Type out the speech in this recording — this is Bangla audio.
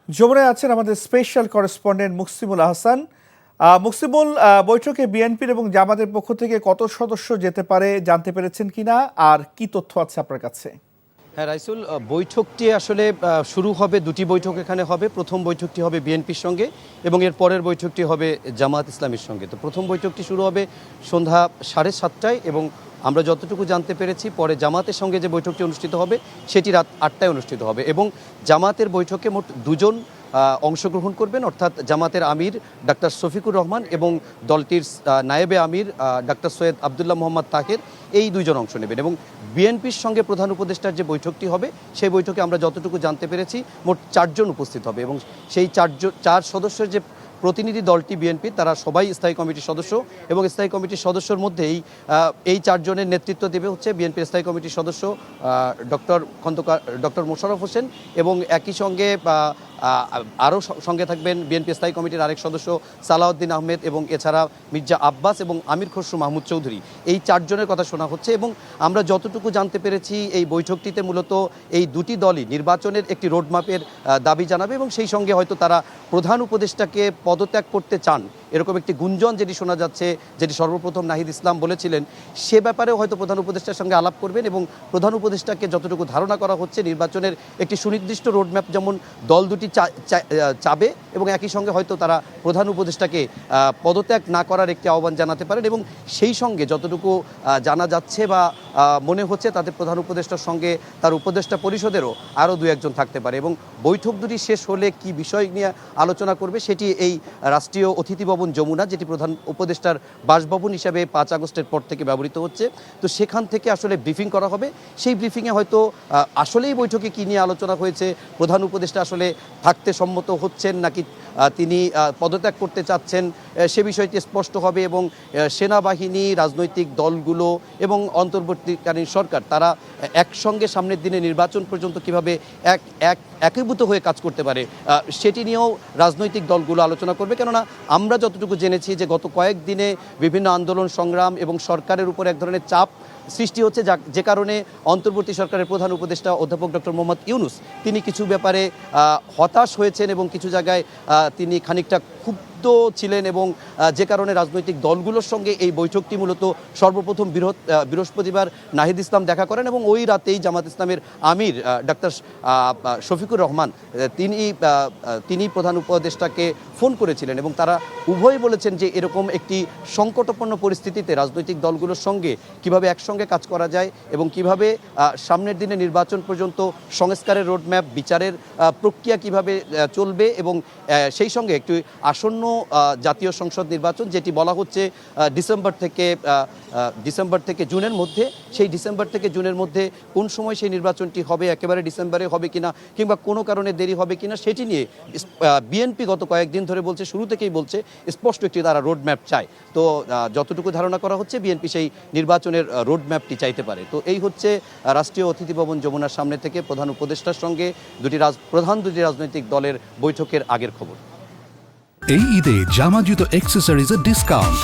যমুনায় আছেন আমাদের স্পেশাল করেসপন্ডেন্ট মুকসিমুল আহসান। মুকসিমুল, বৈঠকে বিএনপির এবং জামাতের পক্ষ থেকে কত সদস্য যেতে পারে জানতে পেরেছেন কিনা, আর কি তথ্য আছে আপনার কাছে? হ্যাঁ রাইসুল, বৈঠকটি আসলে শুরু হবে, দুটি বৈঠক এখানে হবে। প্রথম বৈঠকটি হবে বিএনপির সঙ্গে এবং এর পরের বৈঠকটি হবে জামাত ইসলামের সঙ্গে। তো প্রথম বৈঠকটি শুরু হবে সন্ধ্যা 7:30টায় এবং আমরা যতটুকু জানতে পেরেছি পরে জামাতের সঙ্গে যে বৈঠকটি অনুষ্ঠিত হবে সেটি রাত 8টায় অনুষ্ঠিত হবে এবং জামাতের বৈঠকে মোট দুজন অংশগ্রহণ করবেন, অর্থাৎ জামাতের আমির ডাক্তার শফিকুর রহমান এবং দলটির নায়েবে আমির ডাক্তার সৈয়দ আবদুল্লাহ মোহাম্মদ তাহের, এই দুইজন অংশ নেবেন। এবং বিএনপির সঙ্গে প্রধান উপদেষ্টার যে বৈঠকটি হবে সেই বৈঠকে আমরা যতটুকু জানতে পেরেছি মোট 4 জন উপস্থিত হবে এবং সেই 4 সদস্যের যে প্রতিনিধি দলটি বিএনপি, তারা সবাই স্থায়ী কমিটির সদস্য এবং স্থায়ী কমিটির সদস্যর মধ্যেই এই 4 জনের নেতৃত্ব দেবে হচ্ছে বিএনপির স্থায়ী কমিটির সদস্য ডক্টর মোশাররফ হোসেন এবং একই সঙ্গে আরও সঙ্গে থাকবেন বিএনপি স্থায়ী কমিটির আরেক সদস্য সালাউদ্দিন আহমেদ এবং এছাড়া মির্জা আব্বাস এবং আমির খসরু মাহমুদ চৌধুরী। এই 4 জনের কথা শোনা হচ্ছে এবং আমরা যতটুকু জানতে পেরেছি এই বৈঠকটিতে মূলত এই দুটি দলই নির্বাচনের একটি রোডম্যাপের দাবি জানাবে এবং সেই সঙ্গে হয়তো তারা প্রধান উপদেষ্টাকে পদত্যাগ করতে চান এরকম একটি গুঞ্জন যেটি শোনা যাচ্ছে, যেটি সর্বপ্রথম নাহিদ ইসলাম বলেছিলেন, সে ব্যাপারেও হয়তো প্রধান উপদেষ্টার সঙ্গে আলাপ করবেন এবং প্রধান উপদেষ্টাকে যতটুকু ধারণা করা হচ্ছে নির্বাচনের একটি সুনির্দিষ্ট রোডম্যাপ যেমন দল দুটি চাবে এবং একই সঙ্গে হয়তো তারা প্রধান উপদেষ্টাকে পদত্যাগ না করার একটি আহ্বান জানাতে পারেন এবং সেই সঙ্গে যতটুকু জানা যাচ্ছে বা মনে হচ্ছে তাতে প্রধান উপদেষ্টার সঙ্গে তার উপদেষ্টা পরিষদেরও আরও 2-1 জন থাকতে পারে এবং বৈঠক দুটি শেষ হলে কি বিষয় নিয়ে আলোচনা করবে সেটি এই রাষ্ট্রীয় অতিথি ভবন যমুনা, যেটি প্রধান উপদেষ্টার বাসভবন হিসাবে 5 আগস্টের পর থেকে ব্যবহৃত হচ্ছে, তো সেখান থেকে আসলে ব্রিফিং করা হবে। সেই ব্রিফিংয়ে হয়তো আসলেই বৈঠকে কী নিয়ে আলোচনা হয়েছে, প্রধান উপদেষ্টা আসলে থাকতে সম্মত হচ্ছেন নাকি তিনি পদত্যাগ করতে চাচ্ছেন, সে বিষয়টি স্পষ্ট হবে এবং সেনাবাহিনী, রাজনৈতিক দলগুলো এবং অন্তর্বর্তীকালীন সরকার তারা একসঙ্গে সামনের দিনে নির্বাচন পর্যন্ত কীভাবে একীভূত হয়ে কাজ করতে পারে সেটি নিয়েও রাজনৈতিক দলগুলো আলোচনা করবে। কেননা আমরা যতটুকু জেনেছি যে গত কয়েকদিনে বিভিন্ন আন্দোলন সংগ্রাম এবং সরকারের উপর এক ধরনের চাপ সৃষ্টি হচ্ছে, যে কারণে অন্তর্বর্তী সরকারের প্রধান উপদেষ্টা অধ্যাপক ডক্টর মোহাম্মদ ইউনুস তিনি কিছু ব্যাপারে হতাশ হয়েছেন এবং কিছু জায়গায় তিনি খানিকটা ক্ষুব্ধ ছিলেন এবং যে কারণে রাজনৈতিক দলগুলোর সঙ্গে এই বৈঠকটি মূলত সর্বপ্রথম বৃহস্পতিবার নাহিদ ইসলাম দেখা করেন এবং ওই রাতেই জামাত ইসলামের আমির ডাক্তার শফিকুর রহমান তিনি প্রধান উপদেষ্টাকে ফোন করেছিলেন এবং তারা উভয়ই বলেছেন যে এরকম একটি সংকটাপন্ন পরিস্থিতিতে রাজনৈতিক দলগুলোর সঙ্গে কিভাবে একসঙ্গে কাজ করা যায় এবং কিভাবে সামনের দিনে নির্বাচন পর্যন্ত সংস্কারের রোডম্যাপ, বিচারের প্রক্রিয়া কিভাবে চলবে এবং সেই সঙ্গে একটি আসন্ন জাতীয় সংসদ নির্বাচন যেটি বলা হচ্ছে ডিসেম্বর থেকে জুনের মধ্যে, সেই ডিসেম্বর থেকে জুনের মধ্যে কোন সময় সেই নির্বাচনটি হবে, একেবারে ডিসেম্বরে হবে কিনা কিংবা কোনো কারণে দেরি হবে কিনা সেটি নিয়ে বিএনপি গত কয়েকদিন ধরে বলছে, শুরু থেকেই বলছে স্পষ্ট একটি তারা রোডম্যাপ চায়। তো যতটুকু ধারণা করা হচ্ছে বিএনপি সেই নির্বাচনের রোডম্যাপটি চাইতে পারে। তো এই হচ্ছে রাষ্ট্রীয় অতিথি ভবন যমুনার সামনে থেকে প্রধান উপদেষ্টার সঙ্গে প্রধান দুটি রাজনৈতিক দলের বৈঠকের আগের খবর। এই ঈদে জামা জুতো অ্যাক্সেসরিজের ডিসকাউন্ট।